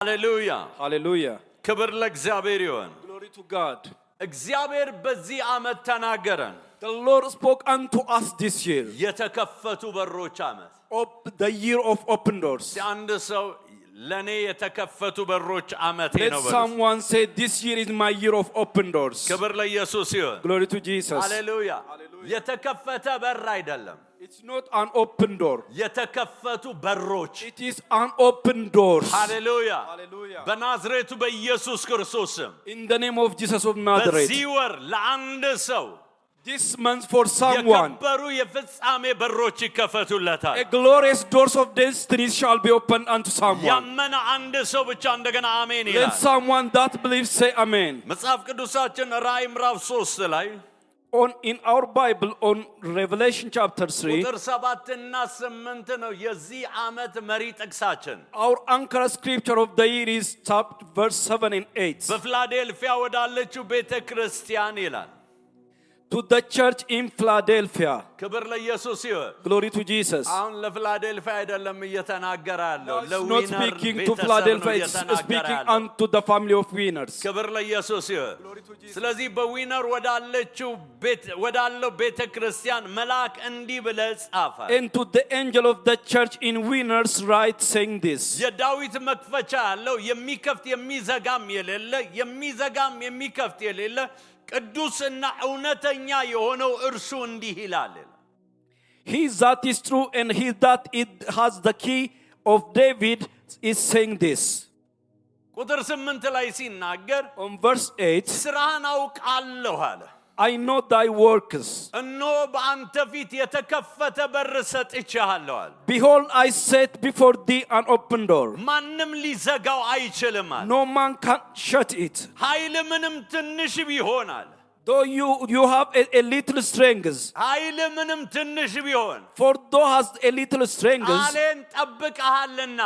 Hallelujah. Hallelujah. ክብር ለእግዚአብሔር ይሁን። Glory to God. እግዚአብሔር በዚህ ዓመት ተናገረን። The Lord spoke unto us this year. የተከፈቱ በሮች ዓመት። The year of open doors. አንድ ሰው ለኔ የተከፈቱ በሮች ዓመቴ Let ነው በሉ። someone say, this year is my year of open doors. ክብር ለኢየሱስ ይሁን። Glory to Jesus. ሃሌሉያ። የተከፈተ በር አይደለም። It's not an open door. የተከፈቱ በሮች። It is an open door. ሃሌሉያ። Hallelujah. በናዝሬቱ በኢየሱስ ክርስቶስ ስም In the name of Jesus of Nazareth. በዚህ ወር ለአንድ ሰው This month for someone, የከበሩ የፍጻሜ በሮች ይከፈቱለታል። a glorious doors of destiny shall be opened unto someone. ያመነ አንድ ሰው ብቻ እንደገና አሜን Let ይላል። someone that believes say amen. መጽሐፍ ቅዱሳችን ራእይ ምዕራፍ 3 ላይ In our Bible on Revelation chapter 3, ቁጥር 7 እና 8 ነው የዚህ ዓመት መሪ ጥቅሳችን። our anchor scripture of the year is verse 7 and 8. በፊላዴልፊያ ወዳለችው ቤተ ክርስቲያን ይላል። To the church in Philadelphia. ክብር ለኢየሱስ ይሁን። Glory to Jesus. አሁን ለፊላዴልፊያ አይደለም እየተናገረ ያለው It's not speaking to Philadelphia, it's speaking unto the family of winners. ክብር ለኢየሱስ ይሁን። ስለዚህ በዊነር ወዳለው ቤተ ክርስቲያን መልአክ እንዲህ ብለህ ጻፈ። And to the angel of the church in winners write saying this. የዳዊት መክፈቻ ያለው የሚከፍት የሚዘጋም የሌለ የሚዘጋም የሚከፍት የሌለ ቅዱስና እውነተኛ የሆነው እርሱ እንዲህ ይላል። He that is true and he that has the key of David is saying this. ቁጥር 8 ላይ ሲናገር On verse 8, ስራህን አውቃለሁ አለ። I know thy works. እነሆ በአንተ ፊት የተከፈተ በር ሰጥቼሃለሁ አለ። Behold, I set before thee an open door. ማንም ሊዘጋው አይችልም አለ። No man can shut it. ኃይል ምንም ትንሽ ቢሆን አለ። Though you have a little strength. ኃይል ምንም ትንሽ ቢሆን For thou hast a little strength, ቃሌን ጠብቀሃልና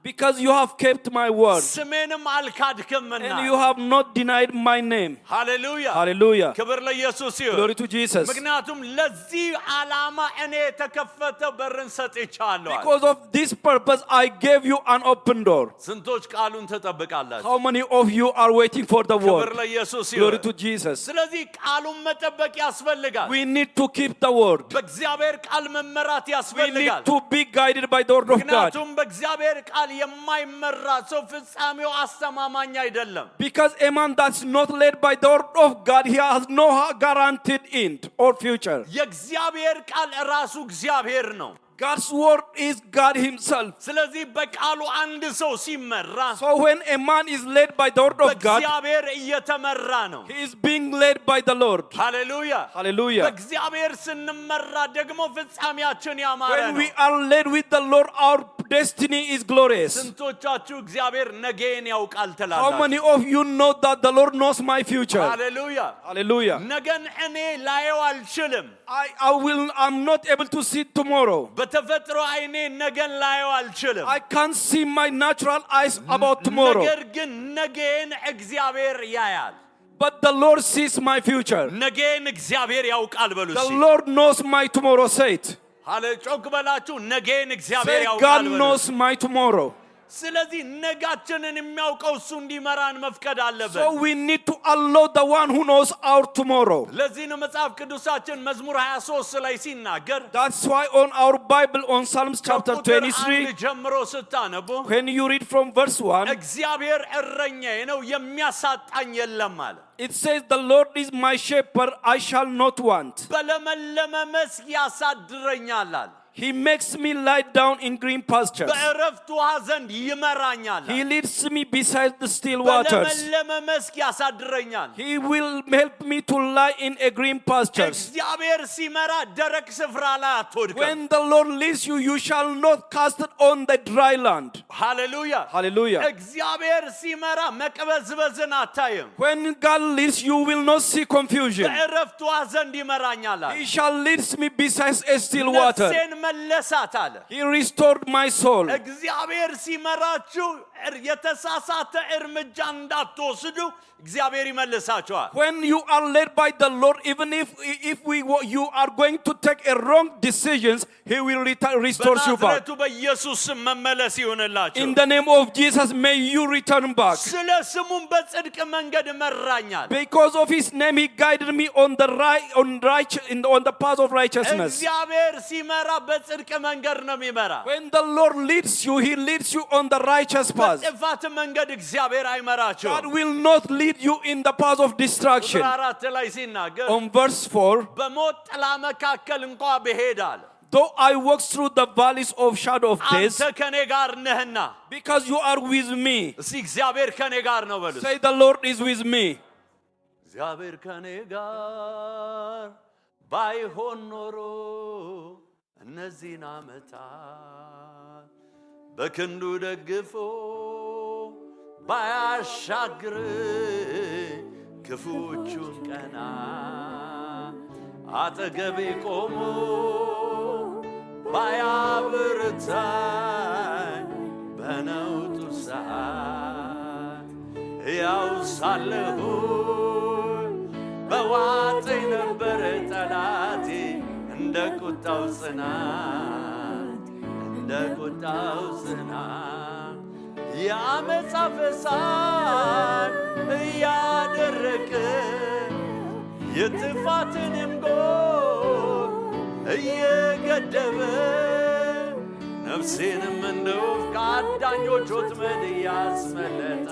because you have kept my word. ስሜንም አልካድክምና And you have not denied my name. ሃሌሉያ Hallelujah. ክብር ለኢየሱስ ይሁን። Glory to Jesus. ምክንያቱም ለዚህ ዓላማ እኔ የተከፈተ በርን ሰጥቻለሁ አለ። Because of this purpose, I gave you an open door. ስንቶች ቃሉን ትጠብቃላችሁ? How many of you are waiting for the ክብር word? ለኢየሱስ Glory ይሁን። to Jesus. ስለዚህ ቃሉን መጠበቅ ያስፈልጋል። We need to keep the word. በእግዚአብሔር ቃል መመራት We need ያስፈልጋል። to be guided by the word of God. ምክንያቱም በእግዚአብሔር ቃል የማይመራ ሰው ፍጻሜው አስተማማኝ አይደለም። Because a man that's not led by the word of God, he has no guaranteed end or future. የእግዚአብሔር ቃል ራሱ እግዚአብሔር ነው። God's word is God himself. ስለዚህ በቃሉ አንድ ሰው ሲመራ So when a man is led by the word of God, በእግዚአብሔር እየተመራ ነው። he is being led by the Lord. ሃሌሉያ Hallelujah. በእግዚአብሔር ስንመራ ደግሞ ፍጻሜያችን ያማረ When ነው። we are led with the Lord, our destiny is glorious. ስንቶቻችሁ እግዚአብሔር ነገን ያውቃል How ትላላችሁ? many of you know that the Lord knows my future? ሃሌሉያ Hallelujah. ነገን እኔ ላየው አልችልም። I'm not able to see tomorrow. በተፈጥሮ አይኔ ነገን ላየው አልችልም። I can't see my natural eyes about tomorrow. ነገር ግን ነገን እግዚአብሔር ያያል። But the Lord sees my future. ነገን እግዚአብሔር ያውቃል በሉ The እስኪ። Lord knows my tomorrow. Say it. ሃሌ ጮክ በላችሁ ነገን እግዚአብሔር Say, ያውቃል God በሉ። knows my tomorrow. ስለዚህ ነጋችንን የሚያውቀው እሱ እንዲመራን መፍቀድ አለበት። So we need to allow the one who knows our tomorrow. ለዚህ ነው መጽሐፍ ቅዱሳችን መዝሙር 23 ላይ ሲናገር That's why on our Bible on Psalms chapter ከቁጥር 23, 1 ጀምሮ ስታነቡ when you read from verse 1, እግዚአብሔር እረኛዬ ነው የሚያሳጣኝ የለም አለ። it says, the Lord is my shepherd, I shall not want. በለመለመ መስክ ያሳድረኛል አለ። He makes me lie down in green pastures. በዕረፍት ውኃ ዘንድ ይመራኛል አለ። He leads me beside the still waters. በለመለመ መስክ ያሳድረኛል። He will help me to lie in a green pastures. እግዚአብሔር ሲመራ ደረቅ ስፍራ ላይ አትወድቅም። When the Lord leads you, you shall not cast it on the dry land. ሃሌሉያ Hallelujah. እግዚአብሔር ሲመራ መቅበዝበዝን አታይም። When God leads you, will not see confusion. በዕረፍት ውኃ ዘንድ ይመራኛል አለ። He shall lead me beside a still water. ነፍሴን መለሳት አለ። He restored my soul. እግዚአብሔር ሲመራችሁ የተሳሳተ እርምጃ እንዳትወስዱ እግዚአብሔር ይመልሳችኋል። When you are led by the Lord, even if you are going to take a wrong decisions, He will restore you back. በናዝሬቱ በኢየሱስ ስም መመለስ ይሁንላችሁ። In the name of Jesus, may you return back. ስለ ስሙም በጽድቅ መንገድ መራኛል። Because of His name, He guided me on the path of righteousness. እግዚአብሔር ሲመራ በጽድቅ መንገድ ነው የሚመራ። When the Lord leads you, He leads you on the righteous path. በጥፋት መንገድ እግዚአብሔር አይመራችሁም። God will not lead you in the path of destruction. ቁጥር 4 ላይ ሲናገር On verse 4, በሞት ጥላ መካከል እንኳ ብሄድ አለ though I walk through the valleys of shadow of death, አንተ ከኔ ጋር ነህና። because you are with me. እስቲ እግዚአብሔር ከኔ ጋር ነው በሉ። Say, the Lord is with me. እግዚአብሔር ከኔ ጋር ባይሆን ኖሮ እነዚህን ዓመታት በክንዱ ደግፎ ባያሻግር ክፉዎቹን ቀና አጠገቤ ቆሞ ባያበረታኝ በነውጡ ሰዓት ሕያው ሳለሁ በዋጠኝ ነበረ ጠላቴ እንደ ቁጣው ጽናት የአመፃ ፈሳሽ እያደረቀ የጥፋትንም ጎል እየገደበ ነፍሴንም እንደ ወፍ ከአዳኞች ወጥመድ እያስመለጠ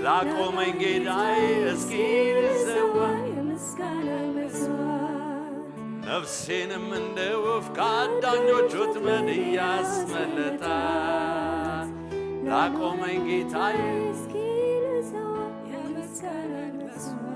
ላቆመኝ ጌታዬ እስኪ ልሰዋ ነፍሴንም እንደ ወፍ ከአዳኞች ወጥመድ እያስመለጠ ላቆመኝ ጌታዬ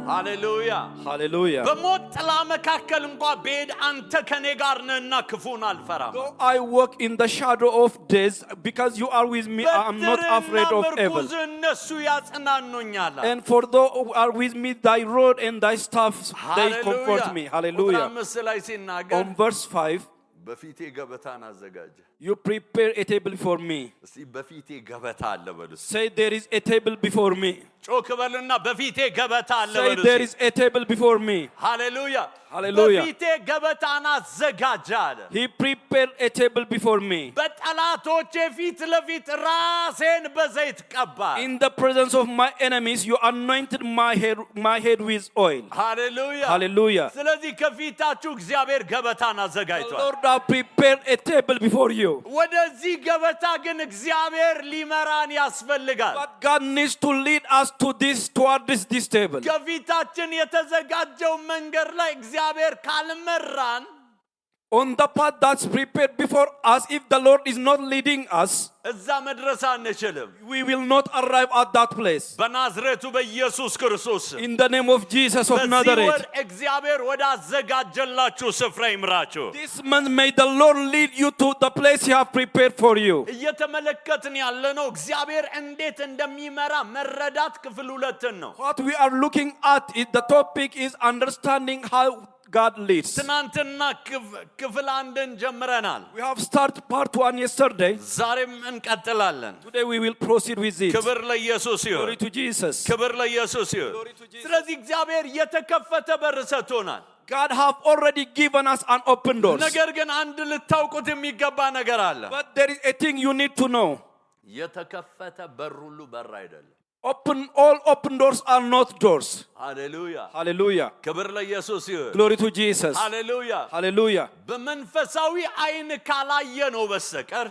ሃሌሉያ Hallelujah. በሞት ጥላ መካከል እንኳ ብሄድ አንተ ከኔ ጋር ነህና ክፉን አልፈራም። Though I walk in the shadow of death, because you are with me, I am not afraid of evil. ምርኩዝ እነሱ ያጽናኑኛል። And for those who are with me, thy rod and thy staff, they comfort me. ቁጥር Hallelujah. 5 ላይ ሲናገር On verse 5, በፊቴ ገበታን አዘጋጀ። you prepare a table for me. እስቲ በፊቴ ገበታ አለ በሉ። Say, there is a table before me. ጮክ በሉና በፊቴ ገበታ አለ Say, በሉ። there is a table before me. ሃሌሉያ Hallelujah. በፊቴ ገበታን አዘጋጀ አለ። He prepared a table before me. በጠላቶቼ ፊት ለፊት ራሴን በዘይት ቀባ። In the presence of my enemies, you anointed my head with oil. ሃሌሉያ Hallelujah. ስለዚህ ከፊታችሁ እግዚአብሔር ገበታን The አዘጋጅቷል። Lord has prepared a table before you. ወደዚህ ገበታ ግን እግዚአብሔር ሊመራን ያስፈልጋል። But God needs to lead us toward this table. ከፊታችን የተዘጋጀው መንገድ ላይ እግዚአብሔር ካልመራን On the path that's prepared before us, if the Lord is not leading us, እዛ መድረስ አንችልም። we will not arrive at that place. በናዝሬቱ በኢየሱስ ክርስቶስ In the name of Jesus of በዚህ ወር Nazareth, እግዚአብሔር ወዳዘጋጀላችሁ ስፍራ ይምራችሁ። this month may the Lord lead you to the place He has prepared for you. እየተመለከትን ያለነው እግዚአብሔር እንዴት እንደሚመራ መረዳት ክፍል 2 ነው። What we are looking at is the topic is understanding how God leads. ትናንትና ክፍል 1ን ጀምረናል። We have started part 1 yesterday. ዛሬም እንቀጥላለን። Today we will proceed with it. ክብር ለኢየሱስ ይሁን። Glory to Jesus. ክብር ለኢየሱስ ይሁን። Glory to Jesus. ስለዚህ እግዚአብሔር የተከፈተ በር ሰጥቶናል። God have already given us an open door. ነገር ግን አንድ ልታውቁት የሚገባ ነገር አለ። But there is a thing you need to know. የተከፈተ በር ሁሉ በር አይደለም። All open doors are not doors. ሃሌሉያ Hallelujah. ክብር ለኢየሱስ ይሁን። Glory to Jesus. ሃሌሉያ Hallelujah. በመንፈሳዊ አይን ካላየ ነው በስተቀር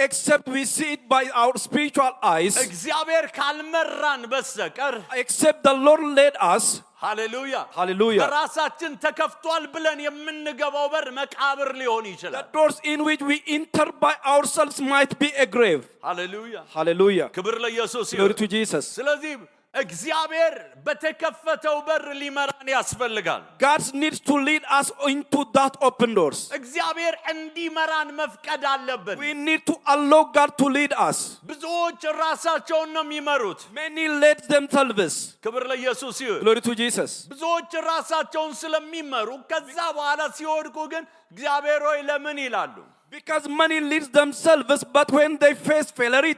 Except we see it by our spiritual eyes, እግዚአብሔር ካልመራን በስተቀር except the Lord led us. ሃሌሉያ Hallelujah. በራሳችን ተከፍቷል ብለን የምንገባው በር መቃብር ሊሆን The ይችላል። doors in which we enter by ourselves might be a grave. ሃሌሉያ Hallelujah. ክብር ለኢየሱስ Glory to ይሁን። Jesus. ስለዚህ እግዚአብሔር በተከፈተው በር ሊመራን ያስፈልጋል። God needs to lead us into that open doors. እግዚአብሔር እንዲመራን መፍቀድ አለብን። We need to allow God to lead us. ብዙዎች ራሳቸውን ነው የሚመሩት። Many led themselves. ክብር ለኢየሱስ ይሁን። Glory to Jesus. ብዙዎች ራሳቸውን ስለሚመሩ ከዛ በኋላ ሲወድቁ ግን እግዚአብሔር ሆይ ለምን ይላሉ? Because many leads themselves, but when they face failure,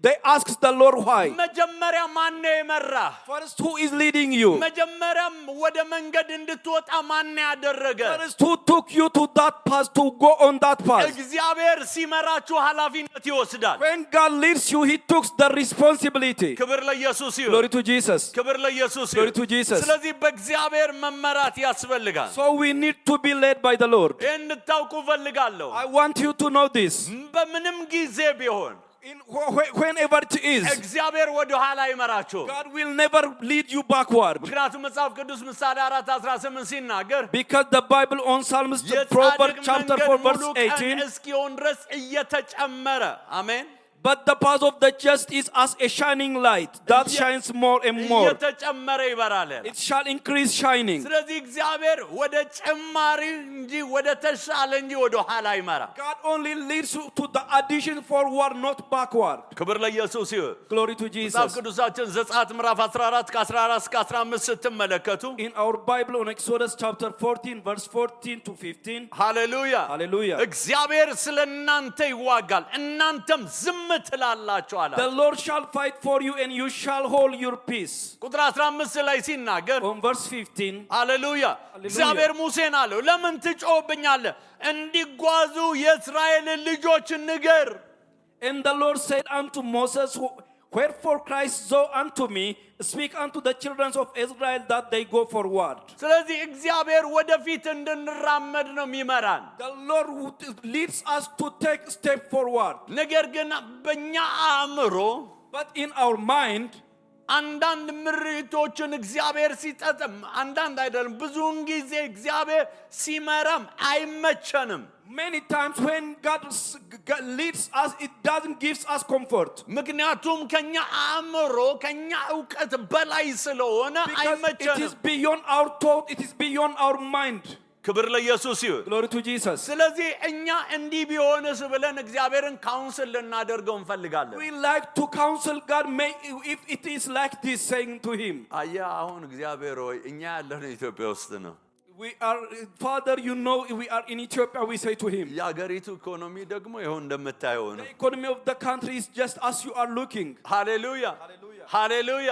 they ask the Lord why. መጀመሪያ ማን ነው የመራ? First, who is leading you? መጀመሪያም ወደ መንገድ እንድትወጣ ማን ያደረገ? First, who took you to that path to go on that path? እግዚአብሔር ሲመራችሁ ኃላፊነት ይወስዳል። When God leads you, He took the responsibility. ክብር ለኢየሱስ ይሁን። Glory to Jesus. ክብር ለኢየሱስ Glory ይሁን። to Jesus. ስለዚህ በእግዚአብሔር መመራት ያስፈልጋል። So we need to be led by the Lord. ይህን እንድታውቁ ፈልጋለሁ። I want you to know this. በምንም ጊዜ ቢሆን Whenever it is, እግዚአብሔር ወደ ኋላ አይመራችሁም። God will never lead you backward. ምክንያቱም መጽሐፍ ቅዱስ ምሳሌ 4:18 ሲናገር Because the Bible on Psalms, Proverbs chapter 4 verse 18, እስኪሆን ድረስ እየተጨመረ አሜን። but the path of the just is as a shining light that shines more and more. እየተጨመረ ይበራል። It shall increase shining. ስለዚህ እግዚአብሔር ወደ ጭማሪ እንጂ ወደ ተሻለ እንጂ ወደ ኋላ አይመራ። God only leads you to the addition forward, not backward. ክብር ለኢየሱስ ይሁን። Glory to መጽሐፍ Jesus. ቅዱሳችን ዘጸአት ምዕራፍ 14 ከ14 እስከ 15 ስትመለከቱ In our Bible on Exodus chapter 14 verse 14 to 15. ሃሌሉያ Hallelujah. እግዚአብሔር ስለ እናንተ ይዋጋል እናንተም ዝም ትላላችሁ አለ። The Lord shall fight for you and you shall hold your peace. ቁጥር 15 ላይ ሲናገር On verse 15. ሃሌሉያ እግዚአብሔር ሙሴን አለው ለምን ትጮህብኛለህ? እንዲጓዙ የእስራኤልን ልጆች ንገር። And the Lord said unto Moses, wherefore Christ so unto me, speak unto the children of Israel that they go forward. ስለዚህ እግዚአብሔር ወደፊት እንድንራመድ ነው የሚመራን። The Lord leads us to take step forward. ነገር ግን በእኛ አእምሮ But in our mind, አንዳንድ ምሪቶችን እግዚአብሔር ሲጠጥም አንዳንድ አይደለም ብዙውን ጊዜ እግዚአብሔር ሲመራም አይመቸንም። many times when God leads us, it doesn't give us comfort. ምክንያቱም ከኛ አእምሮ ከኛ ዕውቀት በላይ ስለሆነ Because it is አይመቸንም። beyond our thought, it is beyond our mind. ክብር ለኢየሱስ ይሁን። Glory to Jesus. ስለዚህ እኛ እንዲህ ቢሆንስ ብለን እግዚአብሔርን ካውንስል ልናደርገው እንፈልጋለን። We like to counsel God, if it is like this, saying to Him, አያ አሁን እግዚአብሔር ሆይ እኛ ያለነው ኢትዮጵያ ውስጥ ነው። we are, Father, you know we are in Ethiopia, we say to Him. የአገሪቱ ኢኮኖሚ ደግሞ ይኸው እንደምታየው The ነው። economy of the country is just as you are looking. ሃሌሉያ ሃሌሉያ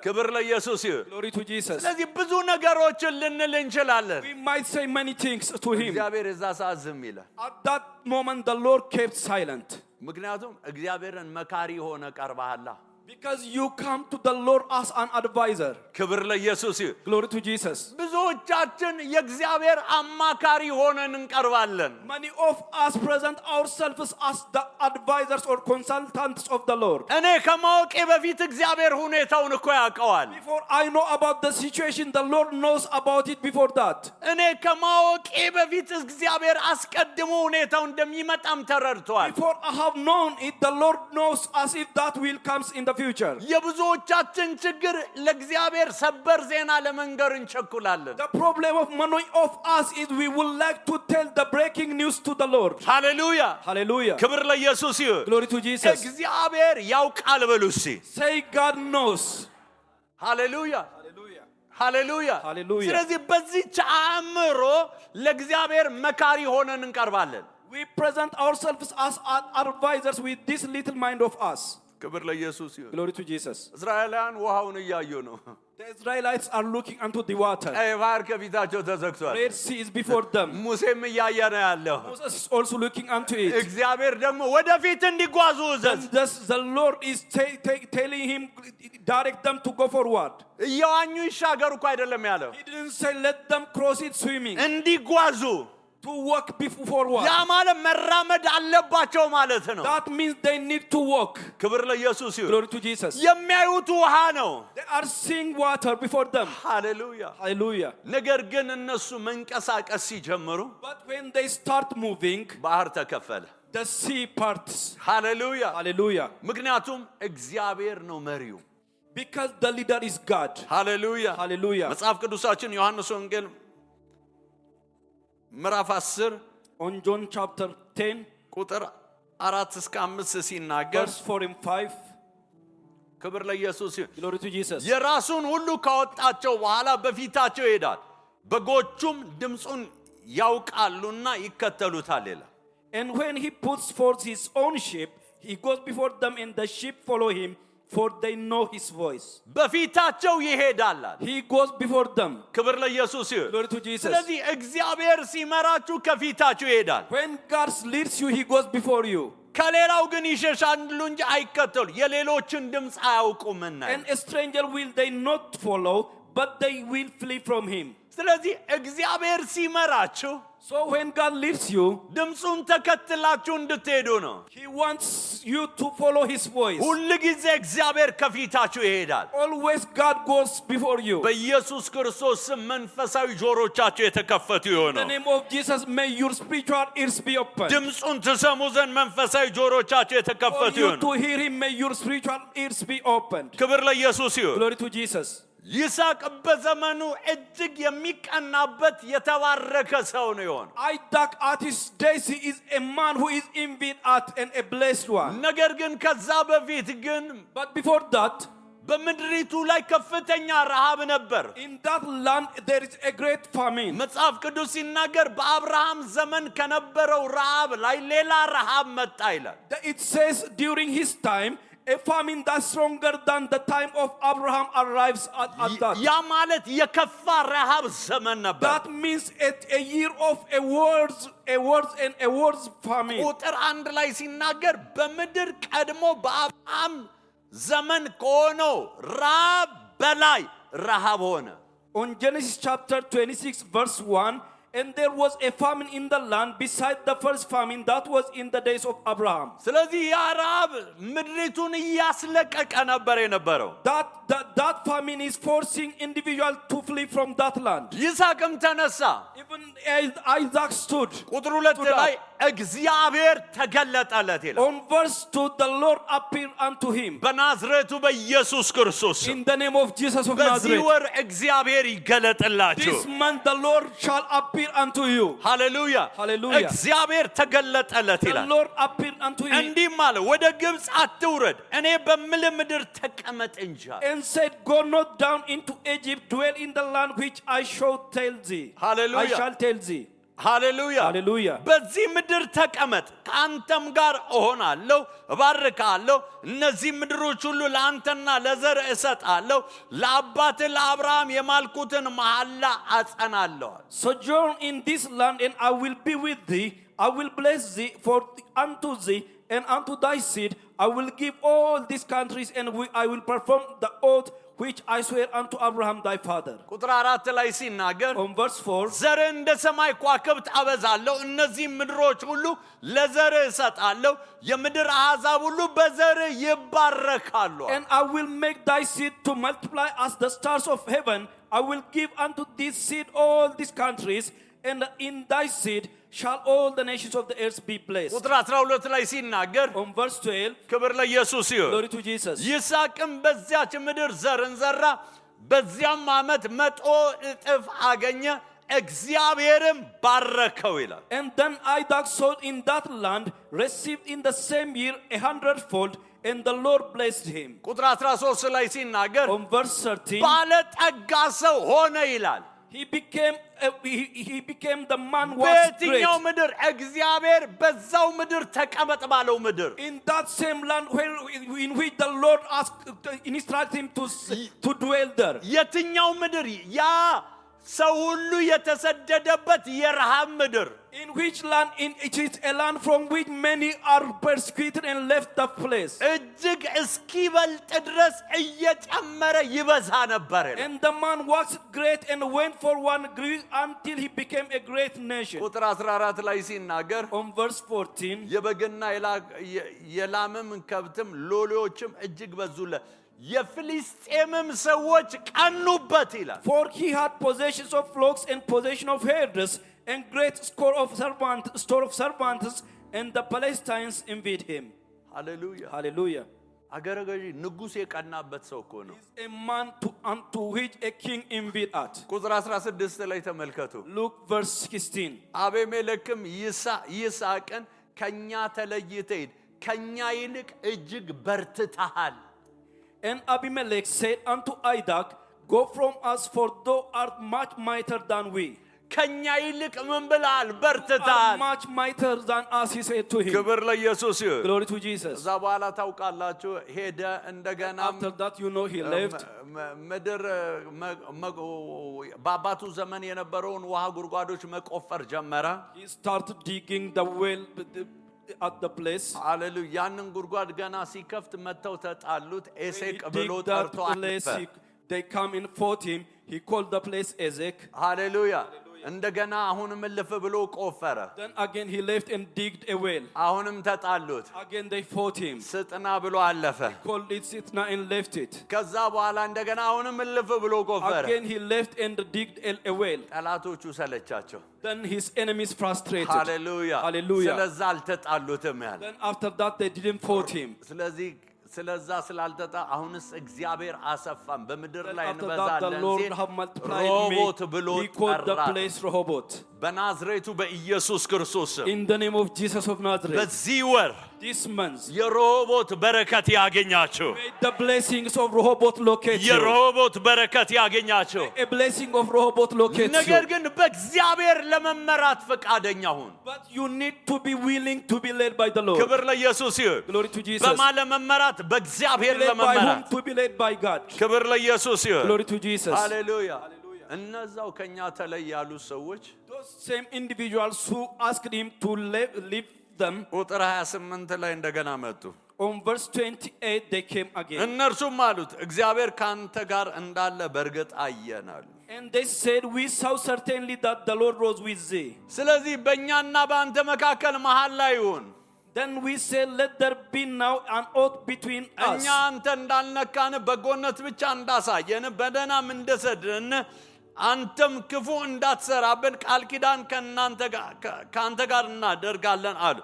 ክብር ለኢየሱስ ይሁን። Glory to Jesus. ስለዚህ ብዙ ነገሮችን ልንል እንችላለን። We might say many things to Him. እግዚአብሔር የዛ ሰዓት ዝም ይላል። At that moment, the Lord kept silent. ምክንያቱም እግዚአብሔርን መካሪ ሆነ ቀርበሃላ። Because you come to the Lord as an advisor. ክብር ለኢየሱስ ይሁን። Glory to Jesus. ብዙዎቻችን የእግዚአብሔር አማካሪ ሆነን እንቀርባለን። Many of us present ourselves as the advisors or consultants of the Lord. እኔ ከማወቄ በፊት እግዚአብሔር ሁኔታውን እኮ ያውቀዋል። Before I know about the situation, the Lord knows about it before that. እኔ ከማወቄ በፊት እግዚአብሔር አስቀድሞ ሁኔታው እንደሚመጣም ተረድቷል። Before I have known it, the Lord knows as if that will come in the future. የብዙዎቻችን ችግር ለእግዚአብሔር ሰበር ዜና ለመንገር እንቸኩላለን። The problem of many of us is we would like to tell the breaking news to the Lord. ሃሌሉያ Hallelujah. ክብር ለኢየሱስ ይሁን። Glory to Jesus. እግዚአብሔር ያውቃል በሉ እስቲ። Say God knows. ሃሌሉያ Hallelujah. ሃሌሉያ። Hallelujah. ስለዚህ በዚህች አእምሮ ለእግዚአብሔር መካሪ ሆነን እንቀርባለን። We present ourselves as advisors with this little mind of us. ክብር ለኢየሱስ ይሁን። Glory to Jesus. እስራኤላውያን ውሃውን እያዩ ነው። The Israelites are looking unto the water. ቀይ ባህር ከፊታቸው ተዘግቷል። Red Sea is before them. ሙሴም እያየ ነው ያለው። Moses is also looking unto it. እግዚአብሔር ደግሞ ወደፊት እንዲጓዙ Then እዘዝ። the Lord is telling him, direct them to go forward. እየዋኙ ይሻገሩ እኮ አይደለም ያለው፣ He didn't say let them cross it swimming. እንዲጓዙ። To walk before forward. ያ ማለት መራመድ አለባቸው ማለት ነው። That means they need to walk. ክብር ለኢየሱስ ይሁን። Glory to Jesus. የሚያዩት ውሃ ነው። They are seeing water before them. ሃሌሉያ። Hallelujah. ነገር ግን እነሱ መንቀሳቀስ ሲጀምሩ But when they start moving, ባህር ተከፈለ። the sea parts. ሃሌሉያ። Hallelujah. ምክንያቱም እግዚአብሔር ነው መሪው። Because the leader is God. ሃሌሉያ Hallelujah. መጽሐፍ ቅዱሳችን ዮሐንስ ወንጌል ምዕራፍ 10 On John chapter 10, ቁጥር 4 እስከ 5 ሲናገር verse 4 and 5. ክብር ለኢየሱስ ይሁን። Glory to Jesus. የራሱን ሁሉ ካወጣቸው በኋላ በፊታቸው ይሄዳል፣ በጎቹም ድምፁን ያውቃሉና ይከተሉታል ይላል። And when he puts forth his own sheep, he goes before them, and the sheep follow him, for they know his voice. በፊታቸው ይሄዳል። He goes before them. ክብር ለኢየሱስ ይሁን። Glory to Jesus. ስለዚህ እግዚአብሔር ሲመራችሁ ከፊታችሁ ይሄዳል። When God leads you, he goes before you. ከሌላው ግን ይሸሻሉ እንጂ አይከተሉ፣ የሌሎችን ድምፅ አያውቁምና። And a stranger will they not follow, but they will flee from him. ስለዚህ እግዚአብሔር ሲመራችሁ So when God leads you, ድምፁን ተከትላችሁ እንድትሄዱ ነው። he wants you to follow his voice. ሁል ጊዜ እግዚአብሔር ከፊታችሁ ይሄዳል። Always God goes before you. በኢየሱስ ክርስቶስ ስም መንፈሳዊ ጆሮቻችሁ የተከፈቱ In ይሆኑ። the name of Jesus, may your spiritual ears be open. ድምፁን ትሰሙ ዘንድ መንፈሳዊ ጆሮቻችሁ For የተከፈቱ you ይሆኑ። to hear him, may your spiritual ears be opened. ክብር ለኢየሱስ ይሁን። Glory to Jesus. ይስሐቅ በዘመኑ እጅግ የሚቀናበት የተባረከ ሰው ነው የሆነው። Isaac at his days, he is a man who is envied at and a blessed one. ነገር ግን ከዛ በፊት ግን But before that, በምድሪቱ ላይ ከፍተኛ ረሃብ ነበር። in that land there is a great famine. መጽሐፍ ቅዱስ ሲናገር በአብርሃም ዘመን ከነበረው ረሃብ ላይ ሌላ ረሃብ መጣ ይላል። It says during his time, a famine that's stronger than the time of Abraham arrives at that. ያ ማለት የከፋ ረሃብ ዘመን ነበር። That means a year of a world's famine. ቁጥር 1 ላይ ሲናገር በምድር ቀድሞ በአብርሃም ዘመን ከሆነው ረሃብ በላይ ረሃብ ሆነ። On Genesis chapter 26 verse 1, and there was a famine in the land beside the first famine that was in the days of Abraham. ስለዚህ ያ ረሃብ ምድሪቱን እያስለቀቀ ነበር የነበረው። That famine is forcing individuals to flee from that land. ይስሐቅም ተነሳ። Even Isaac stood. ቁጥር 2 ላይ እግዚአብሔር ተገለጠለት ይላል። On verse 2, the Lord appeared unto him. በናዝሬቱ በኢየሱስ ክርስቶስ In the name of Jesus of በዚህ Nazareth. ወር እግዚአብሔር ይገለጥላችሁ። This month the Lord shall appear unto you. ሃሌሉያ Hallelujah. እግዚአብሔር ተገለጠለት The ይላል። Lord appeared unto him እንዲህም አለ ወደ ግብፅ አትውረድ፣ እኔ በምልህ ምድር ተቀመጥ እንጂ አለ። and said, Go not down into Egypt, dwell in the land which I shall tell thee. Hallelujah. I shall tell thee. ሃሌሉያ Hallelujah. በዚህ ምድር ተቀመጥ፣ ከአንተም ጋር እሆናለሁ፣ እባርካለሁ። እነዚህ ምድሮች ሁሉ ለአንተና ለዘር እሰጣለሁ፣ ለአባትህ ለአብርሃም የማልኩትን መሐላ አጸናለሁ። Sojourn in this land, and I will be with thee. I will bless thee, for unto thee and unto thy seed I will give all these countries, and I will perform the oath which I swear unto Abraham thy father. ቁጥር 4 ላይ ሲናገር On verse 4, ዘርህ እንደ ሰማይ ከዋክብት አበዛለሁ፣ እነዚህ ምድሮች ሁሉ ለዘርህ እሰጣለሁ፣ የምድር አሕዛብ ሁሉ በዘርህ ይባረካሉ። and I will make thy seed to multiply as the stars of heaven. I will give unto this seed all these countries, and in thy seed shall all the nations of the earth be blessed. ቁጥር 12 ላይ ሲናገር On verse 12, ክብር ለኢየሱስ ይሁን። glory to Jesus. ይስሐቅም በዚያች ምድር ዘርን ዘራ፣ በዚያም ዓመት 100 እጥፍ አገኘ፣ እግዚአብሔርም ባረከው ይላል። And then Isaac sowed in that land, received in the same year 100-fold, and the Lord blessed him. ቁጥር 13 ላይ ሲናገር On verse 13, ባለጠጋ ሰው ሆነ ይላል። he became the man was በየትኛው great. ምድር? እግዚአብሔር በዛው ምድር ተቀመጥ ባለው ምድር In that same land in which the Lord instructed him to dwell there. የትኛው ምድር? ያ ሰው ሁሉ የተሰደደበት የረሃብ ምድር። In which land? It is a land from which many are persecuted and left the place. እጅግ እስኪበልጥ ድረስ እየጨመረ ይበዛ ነበር። And the man was great and went for one grew until he became a great nation. ቁጥር 14 ላይ ሲናገር On verse 14, የበግና የላምም ከብትም ሎሌዎችም እጅግ በዙለት፣ የፍልስጤምም ሰዎች ቀኑበት ይላል። for he had possessions of flocks and possession of herders and great store of servants, and the Palestinians envied him. ሃሌሉያ Hallelujah. አገረ ገዢ ንጉስ የቀናበት ሰው እኮ ነው። He's a man to which a king envied at. ቁጥር 16 ላይ ተመልከቱ። Luke verse 16. አቤሜሌክም ይስሐቅን ከኛ ተለይተህ ሂድ፣ ከኛ ይልቅ እጅግ በርትተሃል። And Abimelech said unto Isaac, go from us, for thou art much mightier than we. ከኛ ይልቅ ምን ብለሃል? Thou art በርትተሃል። much mightier than us, he said to him. ክብር ለኢየሱስ ይሁን። Glory to Jesus. እዛ በኋላ ታውቃላችሁ ሄደ እንደገና After that, you know, he left. ምድር በአባቱ ዘመን የነበረውን ውሃ ጉድጓዶች መቆፈር ጀመረ። He started digging the well at the place. ሃሌሉያ። ያንን ጉድጓድ ገና ሲከፍት መተው ተጣሉት። ኤሴቅ He ብሎ dig that ጠርቶ place, አለፈ። they come and fought him. He called the place Ezek. ሃሌሉያ። እንደገና አሁንም እልፍ ብሎ ቆፈረ። Then again he left and digged a well. አሁንም ተጣሉት። Again they fought him. ስጥና ብሎ አለፈ። Called it Sitna and left it. ከዛ በኋላ እንደገና አሁንም እልፍ ብሎ ቆፈረ። Again he left and digged a well. ጠላቶቹ ሰለቻቸው። Then his enemies frustrated. ሃሌሉያ። Hallelujah. ስለዛ አልተጣሉትም ያለ። Then after that they didn't fight him. ስለዚህ ስለዛ ስላልተጣ አሁንስ እግዚአብሔር አሰፋን በምድር Then ላይ after that the እንበዛለን Lord ሲል have multiplied ሮቦት me. ብሎ He called the ጠራት። place Rehoboth. በናዝሬቱ በኢየሱስ ክርስቶስ ስም In the name of Jesus of Nazareth. በዚህ ወር This month, የሮቦት በረከት ያገኛችሁ። may the blessings of Rehoboth locate you. የሮቦት በረከት ያገኛችሁ። A blessing of Rehoboth locate ነገር you. ግን በእግዚአብሔር ለመመራት ፈቃደኛ ሁን። But you need to be willing to be led by the Lord. ክብር ለኢየሱስ ይሁን። Glory to Jesus. በማን ለመመራት? በእግዚአብሔር Led by whom? ለመመራት። To be led by God. ክብር ለኢየሱስ ይሁን። Glory to Jesus. ሃሌሉያ። እነዛው ከኛ ተለይ ያሉ ሰዎች Those same individuals who asked him to leave them, ቁጥር 28 ላይ እንደገና መጡ። on verse 28 they came again. እነርሱም አሉት እግዚአብሔር ካንተ ጋር እንዳለ በእርግጥ አየናል። And they said, we saw certainly that the Lord was with thee. ስለዚህ በእኛና በአንተ መካከል መሃል ላይ ይሁን። Then we said, let there be now an oath between us. እኛ አንተ እንዳልነካን በጎነት ብቻ እንዳሳየን በደህናም እንደሰድን አንተም ክፉ እንዳትሰራብን ቃል ኪዳን ከአንተ ጋር እናደርጋለን አሉ።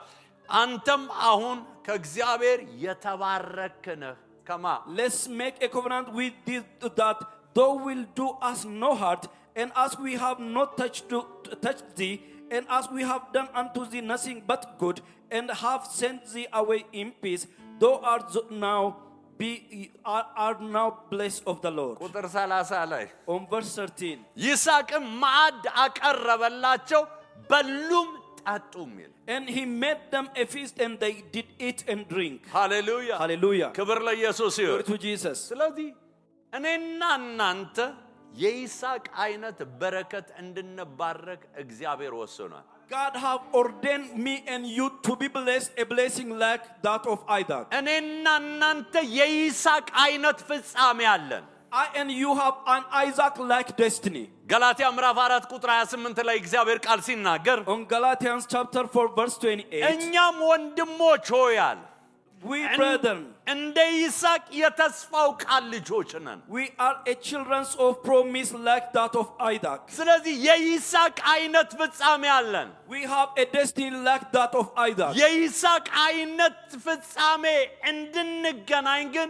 አንተም አሁን ከእግዚአብሔር የተባረክ ነህ። ከማ Let's make a covenant with thee that thou wilt do us no hurt, and as we have not touched thee, and as we have done unto thee nothing but good, and have sent thee away in peace, thou art now blessed of the Lord. ቁጥር 30 ላይ On verse 13. ይስሐቅም ማዕድ አቀረበላቸው በሉም ጠጡም ይል። And he made them a feast, and they did eat and drink. ሃሌሉያ Hallelujah. ክብር ለኢየሱስ ይሁን። Glory to Jesus. ስለዚህ እኔና እናንተ የይስሐቅ አይነት በረከት እንድንባረክ እግዚአብሔር ወስኗል። God have ordained me and you to be blessed, a blessing like that of Isaac. እኔና እናንተ የይስሐቅ አይነት ፍጻሜ አለን። I and you have an Isaac-like destiny. ገላትያ ምዕራፍ 4 ቁጥር 28 ላይ እግዚአብሔር ቃል ሲናገር On Galatians chapter 4 verse 28, እኛም ወንድሞች ሆያል we brethren, እንደ ይስሐቅ የተስፋው ቃል ልጆች ነን። we are a children of promise like that of Isaac. ስለዚህ የይስሐቅ አይነት ፍጻሜ አለን። We have a destiny like that of Isaac. የይስሐቅ አይነት ፍጻሜ እንድንገናኝ ግን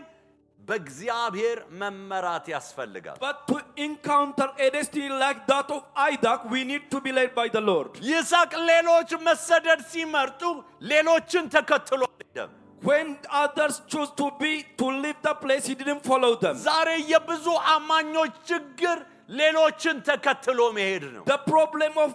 በእግዚአብሔር መመራት ያስፈልጋል። But to encounter a destiny like that of Isaac, we need to be led by the Lord. ይስሐቅ ሌሎች መሰደድ ሲመርጡ ሌሎችን ተከትሎ አይደለም። When others choose to leave the place, he didn't follow them. ዛሬ የብዙ አማኞች ችግር ሌሎችን ተከትሎ መሄድ ነው። The problem of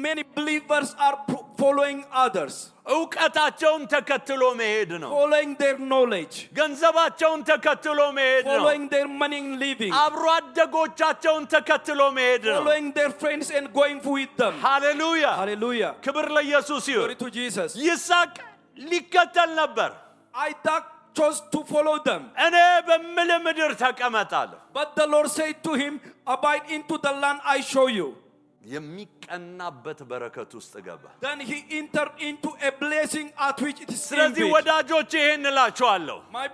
many believers are following others. ዕውቀታቸውን ተከትሎ መሄድ ነው። Following their knowledge. ገንዘባቸውን ተከትሎ መሄድ ነው። Following their money and living. አብሮ አደጎቻቸውን ተከትሎ መሄድ ነው። Following their friends and going with them. ሃሌሉያ Hallelujah. ክብር ለኢየሱስ ይሁን። Glory to Jesus. ይስሐቅ ሊከተል ነበር። Isaac chose to follow them. እኔ በምልህ ምድር ተቀመጣለሁ። But the Lord said to him, abide into the land I show you. የሚቀናበት በረከት ውስጥ ገባ። Then he entered into a blessing at which it is ስለዚህ envied. ወዳጆቼ ይሄን እላችኋለሁ፣ My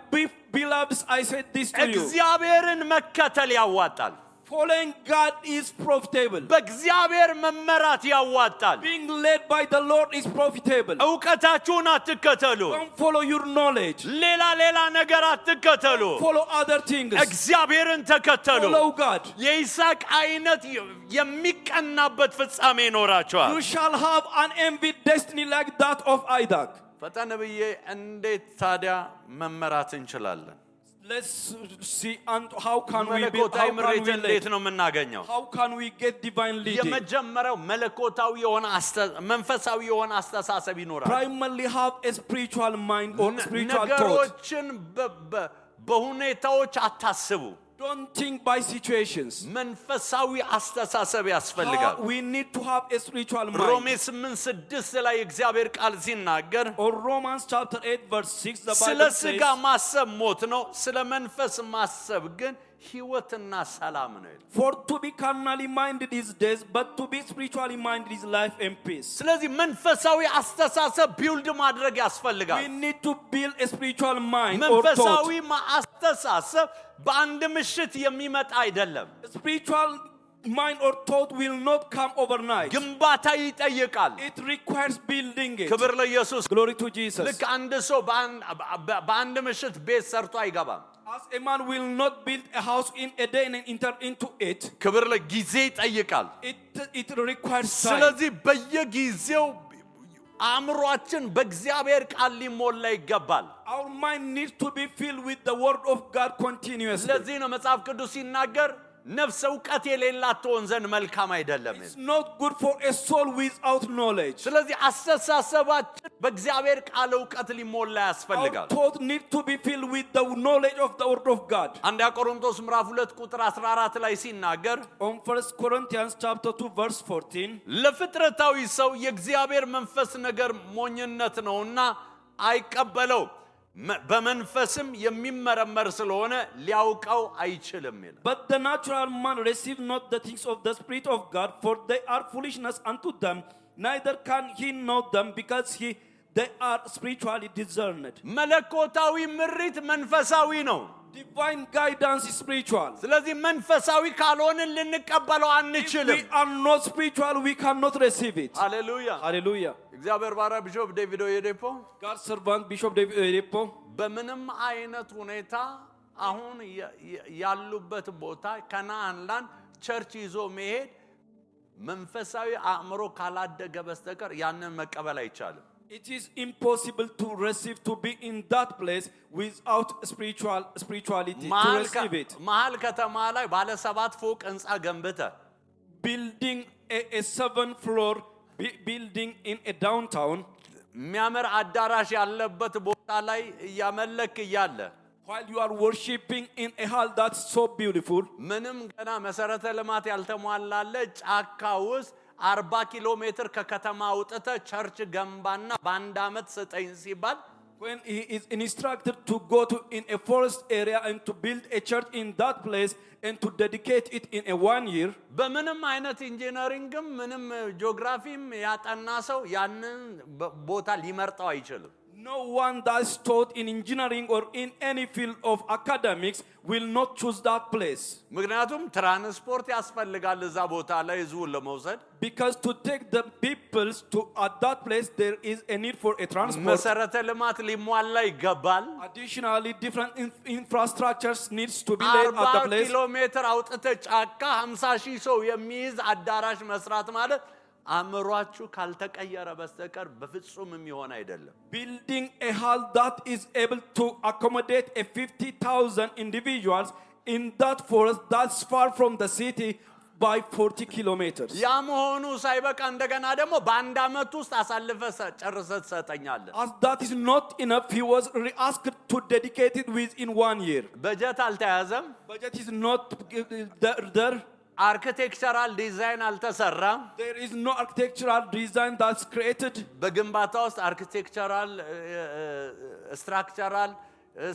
beloveds, I said this to you. እግዚአብሔርን መከተል ያዋጣል። Following God is profitable. በእግዚአብሔር መመራት ያዋጣል። Being led by the Lord is profitable. እውቀታችሁን አትከተሉ። Don't follow your knowledge. ሌላ ነገር አትከተሉ። Follow other things. እግዚአብሔርን ተከተሉ። Follow God. የይስሐቅ አይነት የሚቀናበት ፍጻሜ ይኖራቸዋል። You shall have an envied destiny like that of Isaac. ፈጠን ብዬ እንዴት ታዲያ መመራት እንችላለን? Let's see and how can we መለኮታዊ ምሪት lead? እንዴት ነው የምናገኘው? How can we get divine leading? የመጀመሪያው መለኮታዊ የሆነ መንፈሳዊ የሆነ አስተሳሰብ ይኖራል። Primarily have a spiritual mind or spiritual thought. ነገሮችን በሁኔታዎች አታስቡ። Don't think by situations. መንፈሳዊ አስተሳሰብ ያስፈልጋል። We need to have a spiritual mind. ሮሜ 8:6 ላይ እግዚአብሔር ቃል ሲናገር Or Romans chapter 8 verse 6 the ስለ Bible ሥጋ says, ማሰብ ሞት ነው፣ ስለ መንፈስ ማሰብ ግን ሕይወትና ሰላም ነው። for to be carnally minded is death, but to be spiritually minded is life and peace. ስለዚህ መንፈሳዊ አስተሳሰብ ቢልድ ማድረግ ያስፈልጋል። We need to build a spiritual mind or thought. መንፈሳዊ አስተሳሰብ በአንድ ምሽት የሚመጣ አይደለም። Spiritual mind or thought will not come overnight. ግንባታ ይጠይቃል። It requires building it. ክብር ለኢየሱስ። Glory to Jesus. ልክ አንድ ሰው በአንድ ምሽት ቤት ሰርቶ አይገባም። As a man will not build a house in a day and enter into it, ክብር ለጊዜ ይጠይቃል። it requires time. ስለዚህ በየጊዜው አእምሯችን በእግዚአብሔር ቃል ሊሞላ ይገባል። Our mind needs to be filled with the word of God continuously. ስለዚህ ነው መጽሐፍ ቅዱስ ሲናገር ነፍስ ዕውቀት የሌላት ትሆን ዘንድ መልካም አይደለም። It's not good for a soul without knowledge. ስለዚህ አስተሳሰባችን በእግዚአብሔር ቃል ዕውቀት ሊሞላ ያስፈልጋል። Our thought need to be filled with the knowledge of the word of God. አንደኛ ቆሮንቶስ ምዕራፍ 2 ቁጥር 14 ላይ ሲናገር On 1 Corinthians chapter 2 verse 14, ለፍጥረታዊ ሰው የእግዚአብሔር መንፈስ ነገር ሞኝነት ነውና አይቀበለው፣ በመንፈስም የሚመረመር ስለሆነ ሊያውቀው አይችልም ይላል። but the natural man receive not the things of the Spirit of God, for they are foolishness unto them, neither can he know them, because they are spiritually discerned. መለኮታዊ ምሪት መንፈሳዊ ነው። Divine guidance is spiritual. ስለዚህ መንፈሳዊ ካልሆንን ልንቀበለው If አንችልም። we are not spiritual, we cannot receive it. ሃሌሉያ። Hallelujah. እግዚአብሔር ባሪያ ቢሾፕ ዴቪድ ኦየዴፖ God's servant Bishop David Oyedepo, በምንም አይነት ሁኔታ አሁን ያሉበት ቦታ ከነዓን ላንድ ቸርች ይዞ መሄድ መንፈሳዊ አእምሮ ካላደገ በስተቀር ያንን መቀበል አይቻልም። it is impossible to receive, to be in that place without spirituality, to receive it. መሀል ከተማ ላይ ባለ 7 ፎቅ ህንጻ ገንብተ Building a 7th floor building in a downtown, የሚያምር አዳራሽ ያለበት ቦታ ላይ እያመለክ እያለ while you are worshiping in a hall that's so beautiful, ምንም ገና መሰረተ ልማት ያልተሟላለ ጫካ ውስጥ 40 ኪሎ ሜትር ከከተማ አውጥተ ቸርች ገንባና በአንድ አመት ስጠኝ ሲባል when he is instructed to go to in a forest area and to build a church in that place and to dedicate it in a 1 year, በምንም አይነት ኢንጂነሪንግም ምንም ጂኦግራፊም ያጠና ሰው ያንን ቦታ ሊመርጠው አይችልም። no one that's taught in engineering or in any field of academics will not choose that place. ምክንያቱም ትራንስፖርት ያስፈልጋል እዛ ቦታ ላይ ህዝቡን ለመውሰድ። Because to take the people to at that place there is a need for a transport. መሰረተ ልማት ሊሟላ ይገባል። Additionally, different infrastructures needs to be laid at the 40 place. ኪሎ ሜትር አውጥተ ጫካ 50 ሺህ ሰው የሚይዝ አዳራሽ መስራት ማለት አእምሯችሁ ካልተቀየረ በስተቀር በፍጹም የሚሆን አይደለም። Building a hall that is able to accommodate a 50,000 individuals in that forest that's far from the city by 40 kilometers. ያ መሆኑ ሳይበቃ እንደገና ደግሞ በአንድ አመት ውስጥ አሳልፈ ጨርሰ ትሰጠኛለህ። As that is not enough, he was asked to dedicate it within 1 year. በጀት አልተያዘም። Budget is not there. አርኪቴክቸራል ዲዛይን አልተሰራም። There is no architectural design that's created. በግንባታ ውስጥ አርኪቴክቸራል፣ ስትራክቸራል፣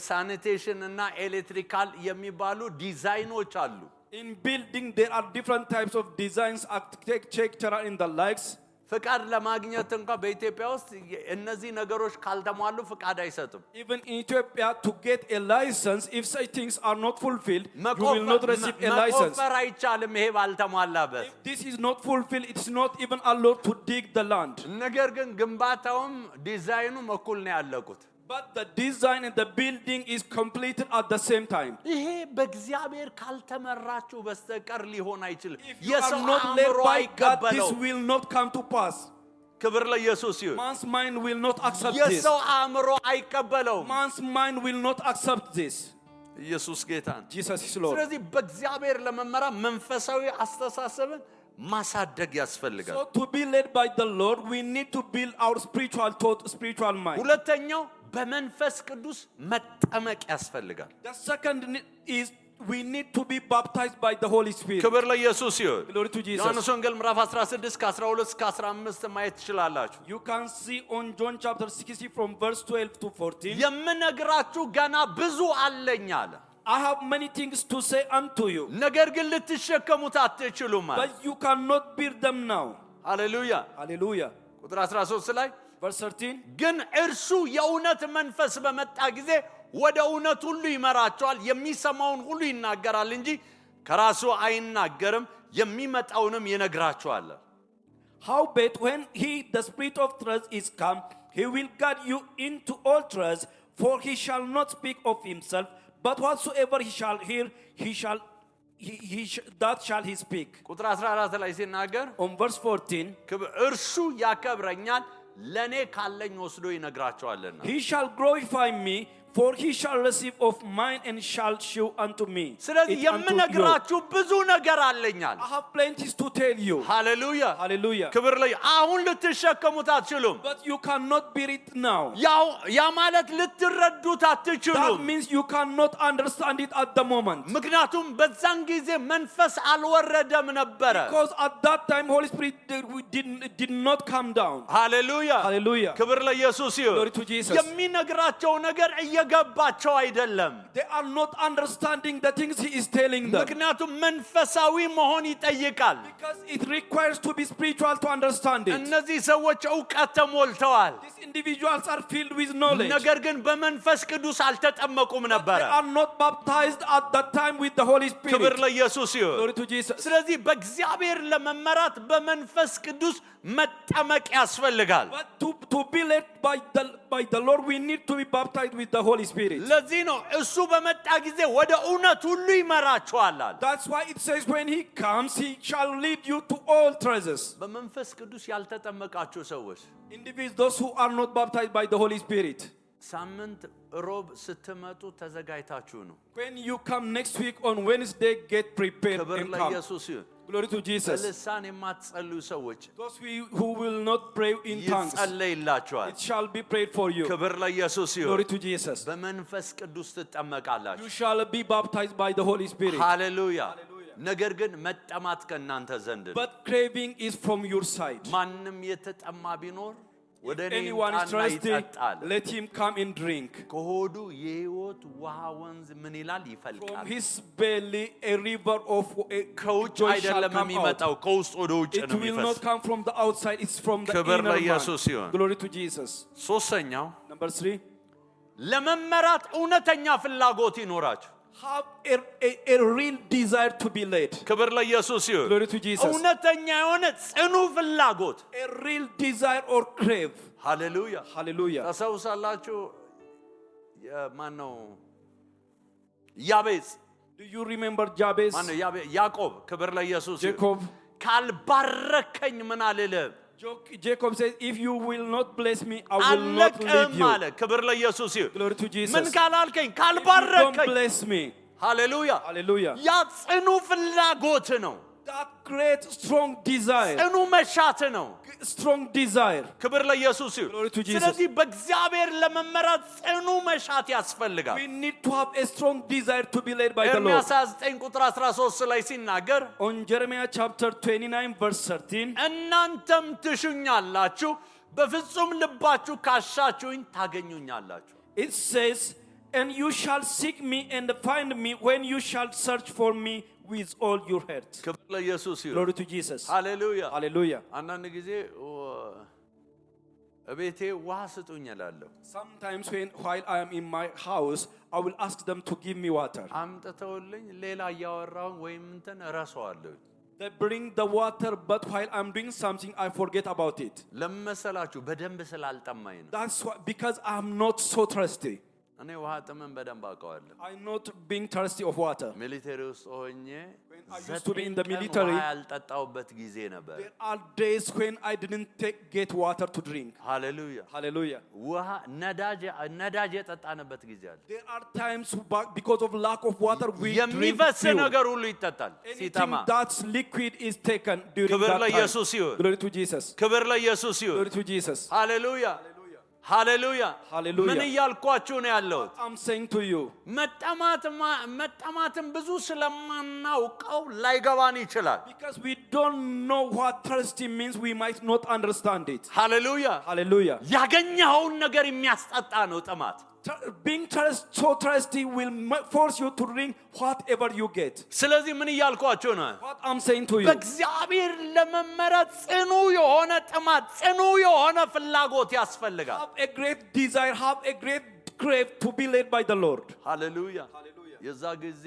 ሳኒቴሽን እና ኤሌክትሪካል የሚባሉ ዲዛይኖች አሉ። In building there are different types of designs, architectural and the likes. ፍቃድ ለማግኘት እንኳን በኢትዮጵያ ውስጥ እነዚህ ነገሮች ካልተሟሉ ፍቃድ አይሰጡም። Even in Ethiopia, to get a license, if such things are not fulfilled, you will not receive a license. መቆፈር አይቻልም ይሄ ባልተሟላበት። If this is not fulfilled, it is not even allowed to dig the land. ነገር ግን ግንባታውም ዲዛይኑም እኩል ነው ያለቁት። But the design and the building is completed at the same time. ይሄ በእግዚአብሔር ካልተመራችሁ በስተቀር ሊሆን አይችልም። If you are not led by God, this will not come to pass. ክብር ለኢየሱስ ይሁን። Man's mind will not accept this. የሰው አእምሮ አይቀበለውም። Man's mind will not accept this. ኢየሱስ ጌታ ነው። Jesus is Lord. ስለዚህ በእግዚአብሔር ለመመራት መንፈሳዊ አስተሳሰብን ማሳደግ ያስፈልጋል። So to be led by the Lord, we need to build our spiritual thought, spiritual mind. ሁለተኛው በመንፈስ ቅዱስ መጠመቅ ያስፈልጋል። The second is we need to be baptized by the Holy Spirit. ክብር ለኢየሱስ ይሁን። Glory to Jesus. ዮሐንስ ወንጌል ምዕራፍ 16 ከ12 እስከ 15 ማየት ትችላላችሁ። You can see on John chapter 16 from verse 12 to 14. የምነግራችሁ ገና ብዙ አለኝ አለ። I have many things to say unto you, ነገር ግን ልትሸከሙት አትችሉም አለ። but you cannot bear them now. ሃሌሉያ። Hallelujah. ቁጥር 13 ላይ Verse 13. ግን እርሱ የእውነት መንፈስ በመጣ ጊዜ ወደ እውነት ሁሉ ይመራቸዋል፣ የሚሰማውን ሁሉ ይናገራል እንጂ ከራሱ አይናገርም፣ የሚመጣውንም ይነግራቸዋል። Howbeit when he, the Spirit of truth, is come, he will guide you into all truth, for he shall not speak of himself, but whatsoever he shall hear, that shall he speak. ቁጥር 14 ላይ ሲናገር On verse 14, እርሱ ያከብረኛል፣ ለኔ ካለኝ ወስዶ ይነግራቸዋልና። he shall glorify me, for he shall receive of mine and shall show unto me. ስለዚህ it unto you. የምነግራችሁ ብዙ ነገር አለኛል። I have plenty to tell you. ሃሌሉያ Hallelujah. ክብር ላይ አሁን ልትሸከሙት አትችሉም። But you cannot bear it now. ያ ማለት ልትረዱት That አትችሉም። means you cannot understand it at the moment. ምክንያቱም በዛን ጊዜ መንፈስ አልወረደም ነበረ። Because at that time Holy Spirit did not come down. ሃሌሉያ Hallelujah. ክብር ለኢየሱስ Glory ይሁን። to Jesus. የሚነግራቸው ነገር እየገባቸው አይደለም። They are not understanding the things he is telling them. ምክንያቱም መንፈሳዊ መሆን ይጠይቃል። Because it requires to be spiritual to understand it. እነዚህ ሰዎች ዕውቀት ተሞልተዋል፣ These individuals are filled with knowledge. ነገር ግን በመንፈስ ቅዱስ አልተጠመቁም They ነበረ። are not baptized at that time with the Holy ክብር Spirit. ለኢየሱስ ይሁን። Glory to Jesus. ስለዚህ በእግዚአብሔር ለመመራት በመንፈስ ቅዱስ መጠመቅ ያስፈልጋል። But to be led by the Lord, we need to be baptized with the Holy Spirit. ለዚህ ነው እሱ በመጣ ጊዜ ወደ እውነት ሁሉ ይመራቸዋል። That's why it says when he comes, he shall lead you to all treasures. በመንፈስ ቅዱስ ያልተጠመቃችሁ ሰዎች Individuals, those who are not baptized by the Holy Spirit. ሳምንት ሮብ ስትመጡ ተዘጋጅታችሁ ነው። When you come next week on Wednesday, get prepared ክብር and come. ለኢየሱስ ይሁን። Glory to Jesus. በልሳን የማትጸልዩ ሰዎች Those who will not pray in tongues, ይጸለይላችኋል። it shall be prayed for you. ክብር ለኢየሱስ Glory ይሁን። to Jesus. በመንፈስ ቅዱስ You ትጠመቃላችሁ። shall be baptized by the Holy Spirit. ሃሌሉያ። ነገር ግን መጠማት ከእናንተ ዘንድ ነው። But craving is from your side. ማንም የተጠማ ቢኖር ወደ If እኔ anyone is ይምጣና thirsty, ይጠጣል። let him come and drink. ከሆዱ የሕይወት ውሃ ወንዝ ምን ይላል? From ይፈልቃል። his belly a river of ከውጭ joy shall አይደለም come out. የሚመጣው፣ ከውስጥ ወደ ውጭ It ነው will የሚፈስ። not come from the outside, it's from the ክብር inner ለኢየሱስ man. ይሁን። Glory to Jesus. ሶስተኛው Number 3, ለመመራት እውነተኛ ፍላጎት ይኖራችሁ። have a real desire to be led. ክብር ለኢየሱስ ይሁን። Glory to Jesus. እውነተኛ የሆነ ጽኑ ፍላጎት። A real desire or crave. ሃሌሉያ። Hallelujah. ታስታውሳላችሁ ማን ነው ያቤጽ? Do you remember Jabez? ማን ነው ያዕቆብ? ክብር ለኢየሱስ ይሁን። Jacob. ካልባረከኝ ምን አልልም፣ Jacob says, if you will not bless me, I will not አለቅም leave you. አለ። ክብር ለኢየሱስ ይሁን። Glory to Jesus. ምን ካላልከኝ፣ If you don't ካልባረከኝ። bless me. ሃሌሉያ። Hallelujah. ያ ጽኑ ፍላጎት ነው፣ That great strong desire. ጽኑ መሻት ነው። Strong desire. ክብር ለኢየሱስ ይሁን። Glory to Jesus. ስለዚህ በእግዚአብሔር ለመመራት ጽኑ መሻት ያስፈልጋል። We need to have a strong desire to be led by the Lord. ኤርምያስ 9 ቁጥር 13 ላይ ሲናገር On Jeremiah chapter 29 verse 13, እናንተም ትሹኛላችሁ፣ በፍጹም ልባችሁ ካሻችሁኝ ታገኙኛላችሁ። it says, and you shall seek me and find me when you shall search for me with all your heart. ክብር ለኢየሱስ ይሁን። Glory to Jesus. ሃሌሉያ። Hallelujah. አንዳንድ ጊዜ እቤቴ ውሃ ስጡኝ እላለሁ። Sometimes while I am in my house, I will ask them to give me water. አምጥተውልኝ ሌላ እያወራሁ ወይም እንትን እረሳዋለሁ። They bring the water, but while I'm doing something, I forget about it. ለመሰላችሁ በደንብ ስላልጠማኝ ነው። That's why, because I'm not so thirsty. እኔ ውሃ ጥምን በደንብ አውቀዋለሁ። I'm not being thirsty of water. ሚሊተሪ ውስጥ ሆኜ I used to be in the ዘጠኝ ቀን military. ውሃ ያልጠጣሁበት ጊዜ ነበር። There are days when I didn't get water to drink. ሃሌሉያ። Hallelujah. ውሃ ነዳጅ የጠጣንበት ጊዜ አለ። There are times because of lack of water we drink የሚፈስ fuel. ነገር ሁሉ ይጠጣል Anything ሲጠማ። that's liquid is taken during ክብር that time. ለኢየሱስ ይሁን። Glory to Jesus. ክብር ለኢየሱስ ይሁን። Glory to Jesus. ሃሌሉያ ሃሌሉያ። Hallelujah. ምን እያልኳችሁ ነው ያለሁት? I'm saying to you, መጠማትን ብዙ ስለማናውቀው ላይገባን ይችላል። because we don't know what thirsty means, we might not understand it. ሃሌሉያ። Hallelujah. ያገኘኸውን ነገር የሚያስጠጣ ነው ጥማት። Being so thirsty will force you to drink whatever you get. ስለዚህ ምን እያልኳችሁ ነው? What I'm saying to you, በእግዚአብሔር ለመመረጥ ጽኑ የሆነ ጥማት፣ ጽኑ የሆነ ፍላጎት ያስፈልጋል። have a great desire, have a great crave to be led by the Lord. ሃሌሉያ። የዛ ጊዜ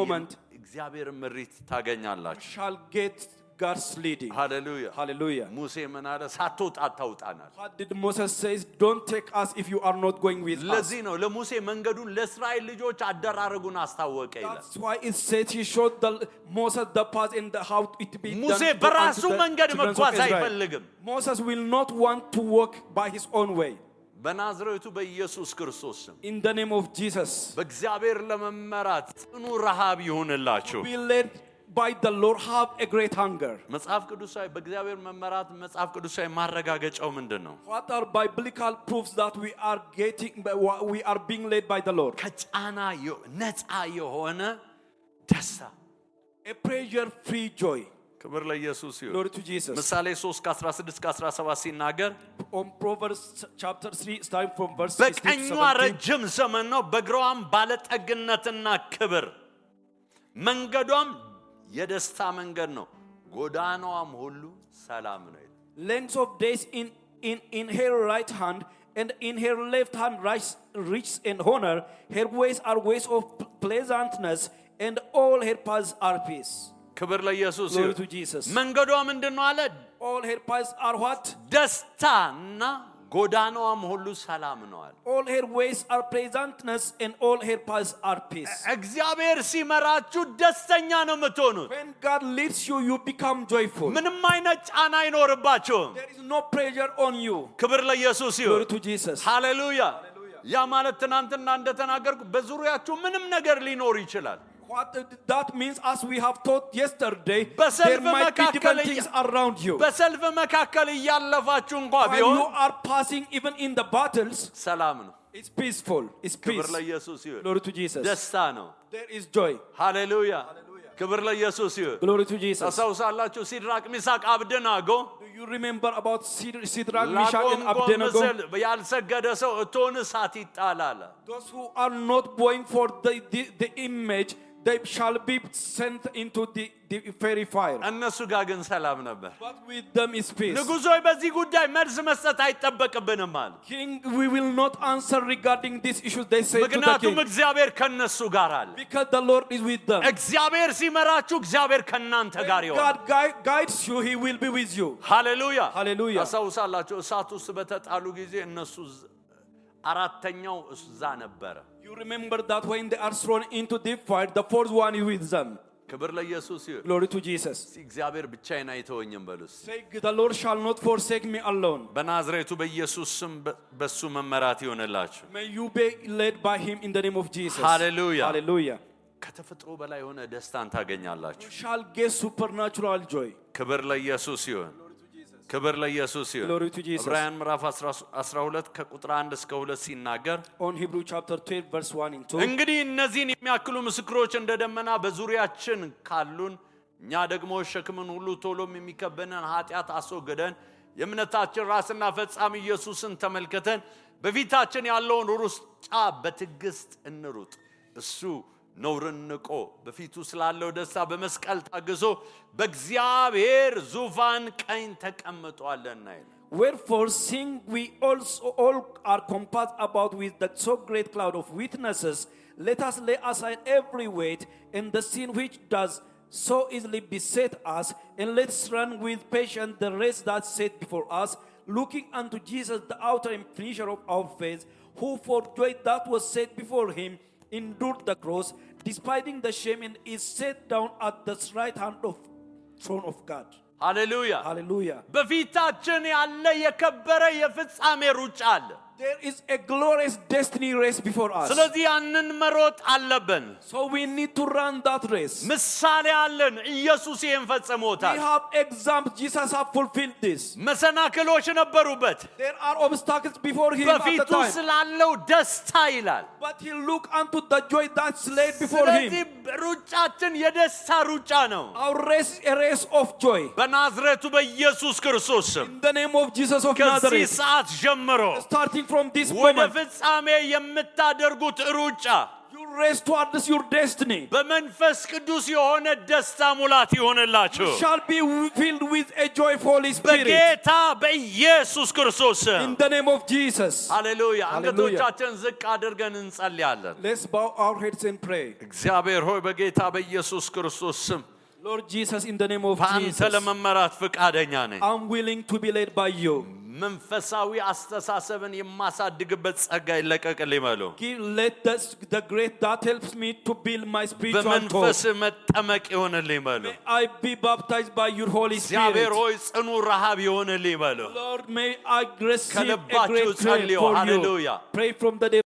moment, እግዚአብሔር ምሪት ታገኛላችሁ። Shall get God's leading. ሃሌሉያ። Hallelujah. ሙሴ ምን አለ? ሳትወጣ አታውጣናል። What did Moses says? Don't take us if you are not going with us. ለዚህ ነው ለሙሴ መንገዱን ለእስራኤል ልጆች አደራረጉን አስታወቀ ይላል። That's why it says he showed Moses the path and how it be done. ሙሴ unto በራሱ the መንገድ children of መጓዝ Israel. አይፈልግም። Moses will not want to walk by his own way. በናዝሬቱ በኢየሱስ ክርስቶስ ስም In the name of Jesus, በእግዚአብሔር ለመመራት ጽኑ ረሃብ ይሁንላችሁ። be led by the Lord, have a great hunger. መጽሐፍ ቅዱሳዊ በእግዚአብሔር መመራት መጽሐፍ ቅዱሳዊ ማረጋገጫው ምንድን ነው? What are biblical proofs that we are being led by the Lord? ከጫና ነፃ የሆነ ደስታ፣ A pressure-free joy. ክብር ለኢየሱስ ይሁን። Glory to Jesus. ምሳሌ 3 ከ16 ከ17 ሲናገር On Proverbs chapter 3, starting from verse 16 to በቀኟ 17. ረጅም ዘመን ነው፣ በግራዋም ባለጠግነትና ክብር፣ መንገዷም የደስታ መንገድ ነው፣ ጎዳናዋም ሁሉ ሰላም ነው። Length of days in her right hand, and in her left hand riches and honor. Her ways are ways of pleasantness, and all her paths are peace. ክብር ለኢየሱስ Glory ይሁን። to Jesus. መንገዷ ምንድነው አለ? All her paths are what? ደስታና ጎዳናዋም ሁሉ ሰላም ነው አለ። All her ways are pleasantness, and all her paths are peace. እግዚአብሔር ሲመራችሁ ደስተኛ ነው የምትሆኑት። When God leads you, you become joyful. ምንም አይነት ጫና አይኖርባችሁም። There is no pressure on you. ክብር ለኢየሱስ Glory ይሁን። to Jesus. ሃሌሉያ። ያ ማለት ትናንትና እንደተናገርኩ በዙሪያችሁ ምንም ነገር ሊኖር ይችላል። What that means, as we have taught yesterday, በሰልፍ there might be different መካከል things around you. በሰልፍ መካከል እያለፋችሁ እንኳን While ቢሆን you are passing, even in the battles, ሰላም ነው። it's peaceful. It's ክብር peace. ለኢየሱስ ይሁን። Glory to Jesus. ደስታ ነው። There is joy. ሃሌሉያ። ክብር ለኢየሱስ ይሁን። Glory to Jesus. ታስታውሳላችሁ ሲድራቅ ሚሳቅ አብደናጎ Do you remember about Shadrach, Meshach, and ላቆምኮ Abednego? ምስል ያልሰገደ ሰው እቶን እሳት ይጣላል። Those who are not going for the image, they shall be sent into the fiery fire. እነሱ ጋር ግን ሰላም ነበር። But with them is peace. ንጉሥ ሆይ በዚህ ጉዳይ መልስ መስጠት አይጠበቅብንም አለ። King, we will not answer regarding these issues, they say to the ምክንያቱም king. እግዚአብሔር ከነሱ ጋር አለ። Because the Lord is with them. እግዚአብሔር ሲመራችሁ እግዚአብሔር ከናንተ ጋር When ይሆናል። God guides you, he will be with you. ሃሌሉያ Hallelujah. ታስታውሳላችሁ እሳት ውስጥ በተጣሉ ጊዜ እነሱ አራተኛው እዛ ነበረ። You remember that when they are thrown into deep fire, the fourth one is with them. ክብር ለኢየሱስ ይሁን። Glory to Jesus. እግዚአብሔር ብቻዬን አይተወኝም በሉስ። Say, the Lord shall not forsake me alone. በናዝሬቱ በኢየሱስ ስም በሱ መመራት ይሆንላችሁ። May you be led by him in the name of Jesus. Hallelujah. Hallelujah. ከተፈጥሮ በላይ የሆነ ደስታን ታገኛላችሁ። You shall get supernatural joy. ክብር ለኢየሱስ ይሁን። ክብር ለኢየሱስ ይሁን። Glory to Jesus. ዕብራውያን ምዕራፍ 12 ከቁጥር 1 እስከ 2 ሲናገር On Hebrew chapter 12 verse 1 and 2. እንግዲህ እነዚህን የሚያክሉ ምስክሮች እንደ ደመና በዙሪያችን ካሉን እኛ ደግሞ ሸክምን ሁሉ ቶሎም የሚከበንን ኃጢአት አስወግደን የእምነታችን ራስና ፈጻሚ ኢየሱስን ተመልክተን በፊታችን ያለውን ሩጫ በትዕግስት እንሩጥ። እሱ ነውርን ንቆ በፊቱ ስላለው ደስታ በመስቀል ታግሶ በእግዚአብሔር ዙፋን ቀኝ ተቀምጧልና ይላል። Wherefore, seeing we also all are compassed about with that so great cloud of witnesses, let us lay aside every weight and the sin which does so easily beset us, and let's run with patience the race that's set before us, looking unto Jesus, the author and finisher of our faith, who for joy that was set before him endured the cross, despising the shame, and is set down at the right hand of throne of God. ሃሌሉያ Hallelujah. በፊታችን ያለ የከበረ የፍጻሜ ሩጫ አለ። There is a glorious destiny race before us. ስለዚህ ያንን መሮጥ አለብን። So we need to run that race. ምሳሌ አለን። ኢየሱስ ይህን We ፈጽሞታል። have examples. Jesus has fulfilled this. መሰናክሎች ነበሩበት። There are obstacles before him at the በፊቱ time. ስላለው ደስታ ይላል። But he looked unto the joy that's laid before ስለዚህ him. ሩጫችን የደስታ ሩጫ ነው። Our race is a race of joy. በናዝሬቱ በኢየሱስ ክርስቶስ ስም In the name of Jesus of ከዚህ Nazareth. ሰዓት ጀምሮ Starting from this ወደ moment, ፍጻሜ የምታደርጉት ሩጫ you race towards your destiny. በመንፈስ ቅዱስ የሆነ ደስታ ሙላት ይሆንላችሁ Shall be filled with a joyful Holy Spirit. በጌታ በኢየሱስ ክርስቶስ ስም። In the name of Jesus. ሃሌሉያ። Hallelujah. አንገቶቻችን ዝቅ አድርገን እንጸልያለን። Let's bow our heads and pray. እግዚአብሔር ሆይ በጌታ በኢየሱስ ክርስቶስ ስም Lord Jesus, in the name of በአንተ Jesus, ለመመራት ፈቃደኛ ነኝ። I'm willing to be led by you. መንፈሳዊ አስተሳሰብን የማሳድግበት ጸጋ ይለቀቅልኝ በሉ። Let the grace that helps me to build my spiritual በመንፈስ thought. መጠመቅ ይሆንልኝ በሉ። May I be baptized by your Holy እግዚአብሔር Spirit. ሆይ ጽኑ ረሃብ ይሆንልኝ በሉ። Lord, may I receive a ከልባችሁ great prayer ጸልዩ። for you. ሃሌሉያ። Pray from the depth